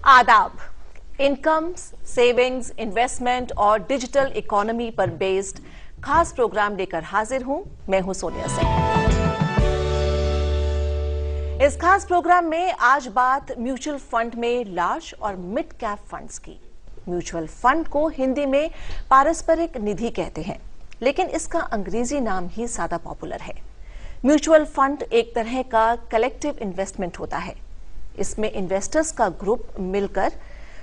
आदाब। Income, savings, investment और digital economy पर बेस्ड खास प्रोग्राम लेकर हाजिर हूं। मैं हूं सोनिया सिंह। इस खास प्रोग्राम में आज बात म्यूचुअल फंड में लार्ज और मिड कैप फंड्स की। म्यूचुअल फंड को हिंदी में पारस्परिक निधि कहते हैं, लेकिन इसका अंग्रेजी नाम ही ज्यादा पॉपुलर है। म्यूचुअल फंड एक तरह का कलेक्टिव इन्वेस्टमेंट होता है। इसमें इन्वेस्टर्स का ग्रुप मिलकर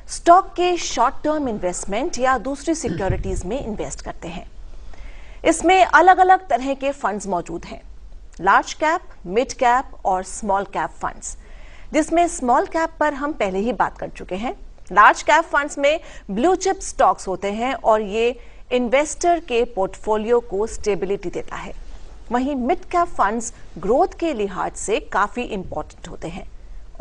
स्टॉक के शॉर्ट टर्म इन्वेस्टमेंट या दूसरी सिक्योरिटीज में इन्वेस्ट करते हैं। इसमें अलग अलग तरह के फंड्स मौजूद हैं, लार्ज कैप, मिड कैप और स्मॉल कैप फंड्स, जिसमें स्मॉल कैप पर हम पहले ही बात कर चुके हैं। लार्ज कैप फंड्स में ब्लू चिप स्टॉक्स होते हैं और ये इन्वेस्टर के पोर्टफोलियो को स्टेबिलिटी देता है। वहीं मिड कैप फंड्स ग्रोथ के लिहाज से काफी इंपॉर्टेंट होते हैं।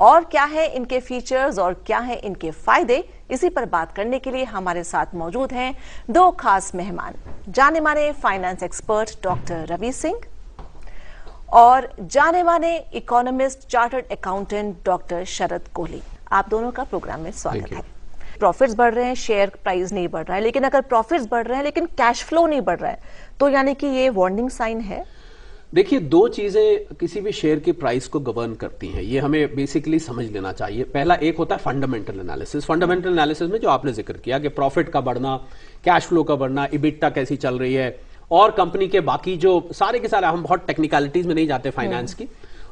और क्या है इनके फीचर्स और क्या है इनके फायदे, इसी पर बात करने के लिए हमारे साथ मौजूद हैं दो खास मेहमान, जाने माने finance expert doctor Ravi Singh और जाने माने economist, chartered accountant doctor Sharad Kohli. आप दोनों का प्रोग्राम में स्वागत है। प्रॉफिट्स बढ़ रहे हैं, शेयर प्राइस नहीं बढ़ रहा है, लेकिन अगर प्रॉफिट्स बढ़ रहे हैं लेकिन कैश फ्लो नहीं बढ़ रहा है, तो यानी कि ये वार्निंग साइन है। देखिए, दो चीजें किसी भी शेयर की प्राइस को गवर्न करती हैं, ये हमें बेसिकली समझ लेना चाहिए। पहला एक होता है फंडामेंटल एनालिसिस। फंडामेंटल एनालिसिस में जो आपने जिक्र किया कि प्रॉफिट का बढ़ना, कैश फ्लो का बढ़ना, इबिटा कैसी चल रही है और कंपनी के बाकी जो सारे के सारे, हम बहुत टेक्निकलिटीज में नहीं जाते फाइनेंस की।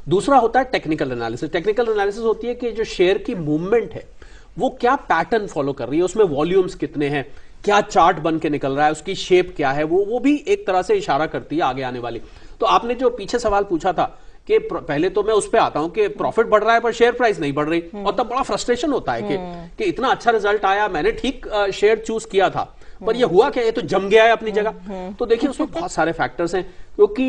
दूसरा होता है टेक्निकल एनालिसिस। टेक्निकल एनालिसिस होती है कि जो शेयर की मूवमेंट है वो क्या पैटर्न फॉलो कर रही है, उसमें वॉल्यूम्स कितने हैं, क्या चार्ट बन के निकल रहा है, उसकी शेप क्या है, वो भी एक तरह से इशारा करती है आगे आने वाली। तो आपने जो पीछे सवाल पूछा था कि पहले तो मैं उस पे आता हूं कि प्रॉफिट बढ़ रहा है पर शेयर प्राइस नहीं बढ़ रही, और तब बड़ा फ्रस्ट्रेशन होता है कि इतना अच्छा रिजल्ट आया, मैंने ठीक शेयर चूज किया था, पर ये हुआ क्या, ये तो जम गया है अपनी जगह। तो देखिए, उसमें बहुत सारे फैक्टर्स हैं, क्योंकि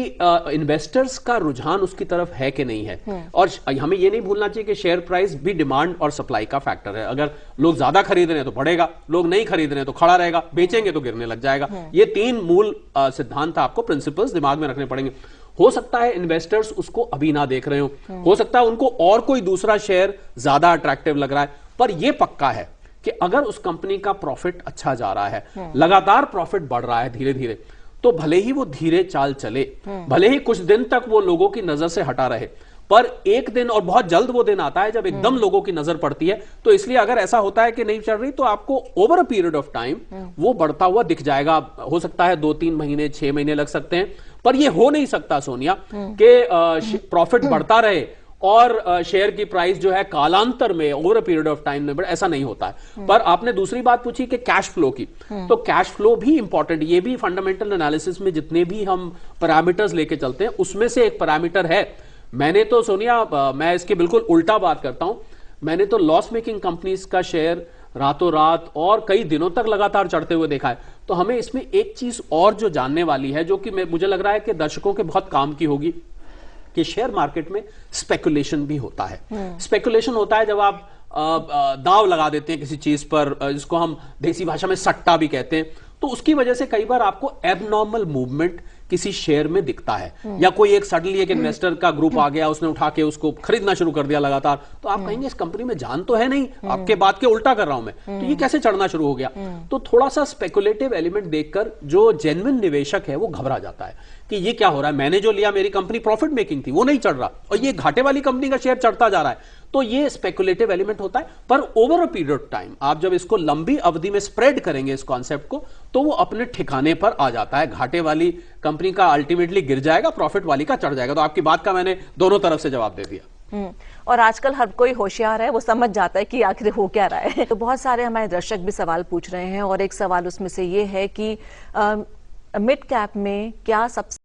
इन्वेस्टर्स का रुझान उसकी तरफ है कि नहीं है। और हमें ये नहीं भूलना चाहिए कि शेयर प्राइस भी डिमांड और सप्लाई का फैक्टर है। अगर लोग ज्यादा खरीद रहे हैं तो बढ़ेगा, लोग नहीं खरीद रहे हैं तो खड़ा रहेगा, बेचेंगे तो गिरने लग जाएगा। ये तीन मूल सिद्धांत आपको, प्रिंसिपल्स दिमाग में रखने पड़ेंगे। हो सकता है इन्वेस्टर्स उसको अभी ना देख रहे हो सकता है उनको और कोई दूसरा शेयर ज्यादा अट्रैक्टिव लग रहा है, पर यह पक्का है कि अगर उस कंपनी का प्रॉफिट अच्छा जा रहा है, लगातार प्रॉफिट बढ़ रहा है धीरे धीरे, तो भले ही वो धीरे चाल चले, भले ही कुछ दिन तक वो लोगों की नजर से हटा रहे, पर एक दिन, और बहुत जल्द वो दिन आता है जब एकदम लोगों की नजर पड़ती है। तो इसलिए अगर ऐसा होता है कि नहीं चल रही, तो आपको over a period of time वो बढ़ता हुआ दिख जाएगा। हो सकता है 2-3 महीने, 6 महीने लग सकते हैं, पर ये हो नहीं सकता सोनिया कि प्रॉफिट बढ़ता रहे और शेयर की प्राइस जो है कालांतर में over a period of time में बढ़े, ऐसा नहीं होता है। पर आपने दूसरी बात पूछी कि कैश फ्लो की, तो कैश फ्लो भी इंपॉर्टेंट, ये भी फंडामेंटल एनालिसिस में जितने भी हम पैरामीटर्स लेके चलते हैं उसमें से एक पैरामीटर है। मैंने तो सोनिया, मैं इसके बिल्कुल उल्टा बात करता हूं, मैंने तो लॉस मेकिंग कंपनीज का शेयर रातों रात और कई दिनों तक लगातार चढ़ते हुए देखा है। तो हमें इसमें एक चीज और जो जानने वाली है, जो कि मुझे लग रहा है कि दर्शकों के बहुत काम की होगी, कि शेयर मार्केट में स्पेकुलेशन भी होता है। स्पेकुलेशन होता है जब आप दांव लगा देते हैं किसी चीज पर, जिसको हम देसी भाषा में सट्टा भी कहते हैं। तो उसकी वजह से कई बार आपको एबनॉर्मल मूवमेंट किसी शेयर में दिखता है, या कोई एक सडनली एक इन्वेस्टर का ग्रुप आ गया, उसने उठा के उसको खरीदना शुरू कर दिया लगातार, तो आप कहेंगे इस कंपनी में जान तो है नहीं, आपके बात के उल्टा कर रहा हूं मैं, तो ये कैसे चढ़ना शुरू हो गया। तो थोड़ा सा स्पेकुलेटिव एलिमेंट देखकर जो जेन्युइन निवेशक है वो घबरा जाता है कि ये क्या हो रहा है, मैंने जो लिया, मेरी कंपनी प्रॉफिट मेकिंग थी, वो नहीं चढ़ रहा, और ये घाटे वाली कंपनी का शेयर चढ़ता जा रहा है। तो ये स्पेकुलेटिव एलिमेंट होता है। पर over a period of time आप जब इसको लंबी अवधि में स्प्रेड करेंगे इस कॉन्सेप्ट को, तो वो अपने ठिकाने पर आ जाता है। घाटे वाली कंपनी का अल्टीमेटली गिर जाएगा, प्रॉफिट वाली का चढ़ जाएगा। तो आपकी बात का मैंने दोनों तरफ से जवाब दे दिया। और आजकल हर कोई होशियार है, वो समझ जाता है कि आखिर हो क्या रहा है। तो बहुत सारे हमारे दर्शक भी सवाल पूछ रहे हैं, और एक सवाल उसमें से ये है कि मिड कैप में क्या सबसे